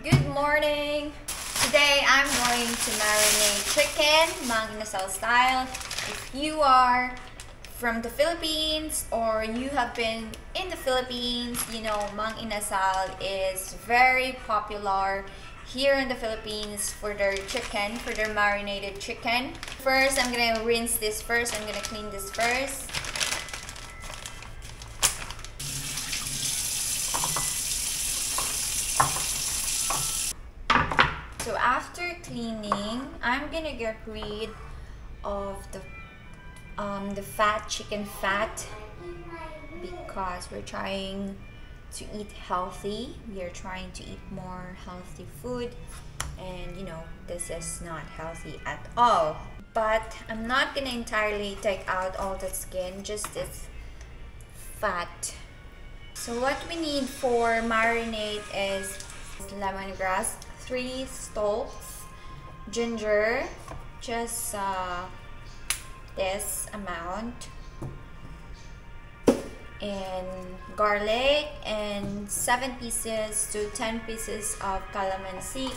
Good morning! Today I'm going to marinate chicken, Mang Inasal style. If you are from the Philippines or you have been in the Philippines, you know Mang Inasal is very popular here in the Philippines for their chicken, for their marinated chicken. First, I'm gonna rinse this first. I'm gonna clean this first. So after cleaning, I'm gonna get rid of the chicken fat, because we're trying to eat healthy. We are trying to eat more healthy food, and you know this is not healthy at all. But I'm not gonna entirely take out all the skin, just this fat. So what we need for marinade is lemongrass, 3 stalks, ginger, just this amount, and garlic, and 7 pieces to 10 pieces of calamansi.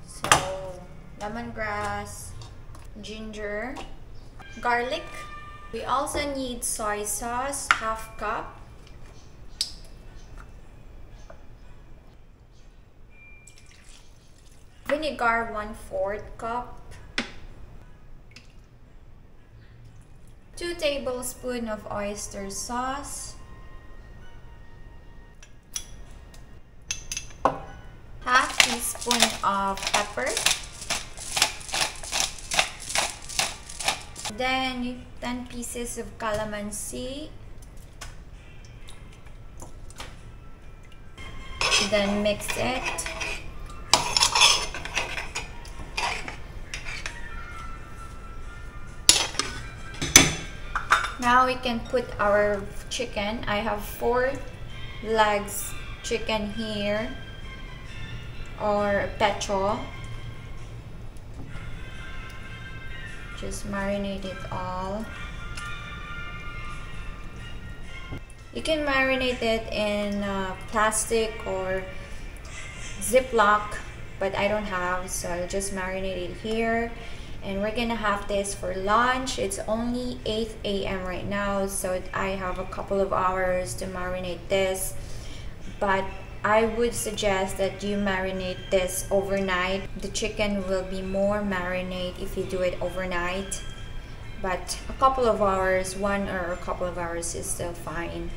So lemongrass, ginger, garlic. We also need soy sauce, half cup. Vinegar, 1/4 cup. 2 tablespoons of oyster sauce. Half teaspoon of pepper. Then 10 pieces of calamansi. Then mix it. Now we can put our chicken. I have 4 legs chicken here, or pecho. Just marinate it all. You can marinate it in plastic or Ziploc, but I don't have, so I'll just marinate it here. And we're gonna have this for lunch. It's only 8 a.m. right now, so I have a couple of hours to marinate this. But I would suggest that you marinate this overnight. The chicken will be more marinate if you do it overnight. But a couple of hours, 1 or a couple of hours is still fine.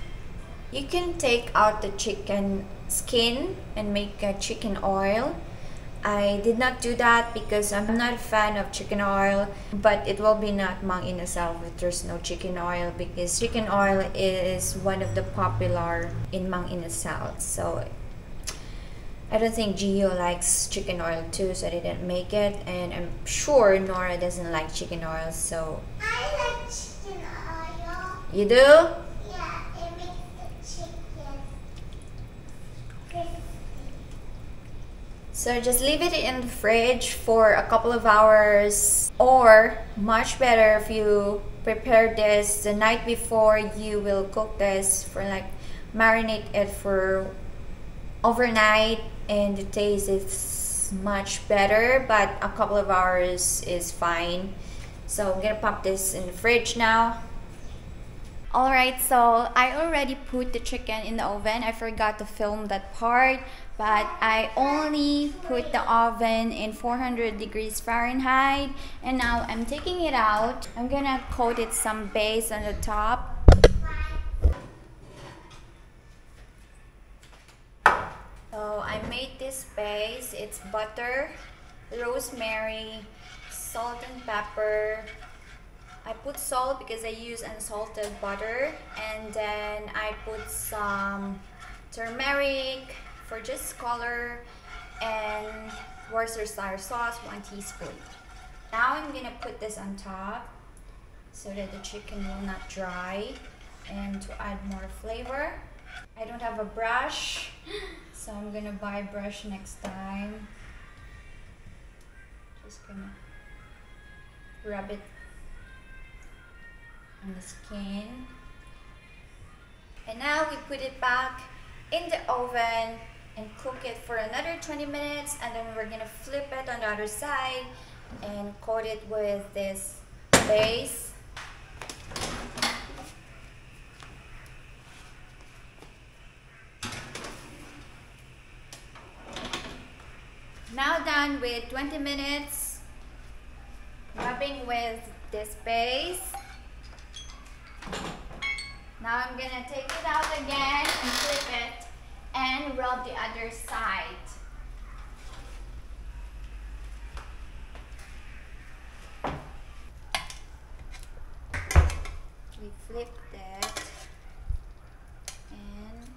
You can take out the chicken skin and make a chicken oil. I did not do that because I'm not a fan of chicken oil, but it will be not Mang Inasal if there's no chicken oil, because chicken oil is one of the popular in Mang Inasal. So I don't think Gio likes chicken oil too, so I didn't make it, and I'm sure Nora doesn't like chicken oil, so I like chicken oil. you do? Yeah, it makes the chicken crispy. So just leave it in the fridge for a couple of hours, or much better if you prepare this the night before. You will cook this for like marinate it for overnight, and the taste is much better, but a couple of hours is fine. So I'm gonna pop this in the fridge now. Alright, so I already put the chicken in the oven. I forgot to film that part, but I only put the oven in 400 degrees Fahrenheit, and now I'm taking it out. I'm gonna coat it some base on the top. So I made this base. It's butter, rosemary, salt and pepper. I put salt because I use unsalted butter, and then I put some turmeric for just color, and Worcestershire sauce, 1 teaspoon. Now I'm gonna put this on top so that the chicken will not dry, and to add more flavor. I don't have a brush, so I'm gonna buy a brush next time. Just gonna rub it on the skin. And now we put it back in the oven and cook it for another 20 minutes, and then we're gonna flip it on the other side and coat it with this base. Now done with 20 minutes rubbing with this base. Now I'm gonna take it out again and flip it and rub the other side. We flip that and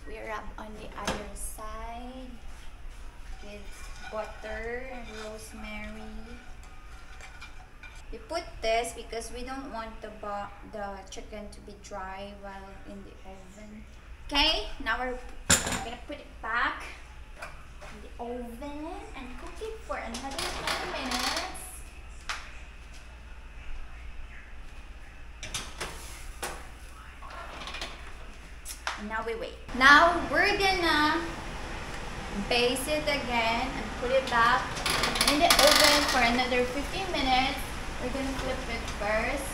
we rub on the other side with butter and rosemary. We put this because we don't want the chicken to be dry while in the oven. Okay, now we're gonna put it back in the oven and cook it for another 20 minutes. And now we wait. Now we're gonna base it again and put it back in the oven for another 15 minutes. We're gonna flip it first.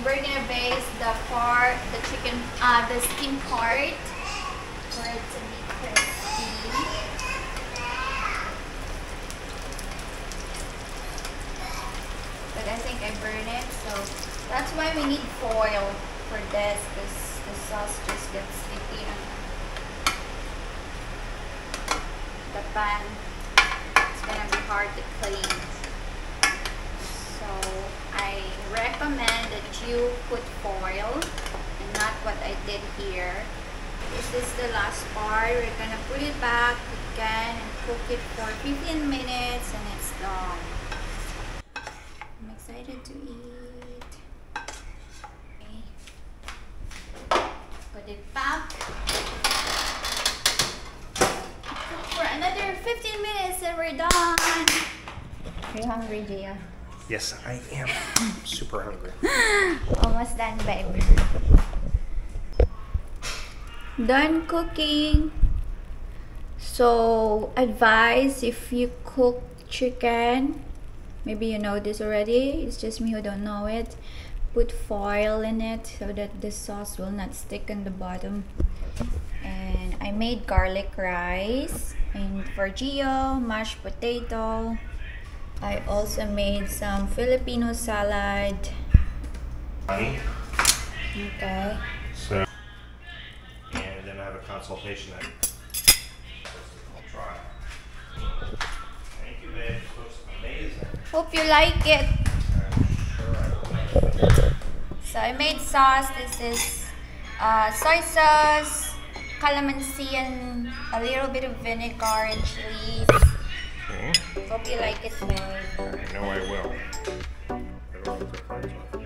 We're gonna base the part, the chicken, the skin part for it to be crispy. But I think I burned it, so that's why we need foil for this, because the sauce just gets sticky on the pan. It's gonna be hard to clean. So I recommend that you put foil and not what I did here. This is the last part. We're gonna put it back again and cook it for 15 minutes and it's done. I'm excited to eat. Okay. Put it back. Cook for another 15 minutes and we're done. Are you hungry, Gia? Yes, I am. Super hungry. Almost done, babe. Done cooking. So, advice if you cook chicken, maybe you know this already, it's just me who don't know it, put foil in it so that the sauce will not stick on the bottom. And I made garlic rice, and for Gio, mashed potato. I also made some Filipino salad. Okay. So, and then I have a consultation that I'll try. Thank you, babe. This looks amazing. Hope you like it. I'm sure I will. So I made sauce. This is soy sauce, calamansi, and a little bit of vinegar and chilies. Okay. Hope you like it, babe. I know I will. I don't know what the price is.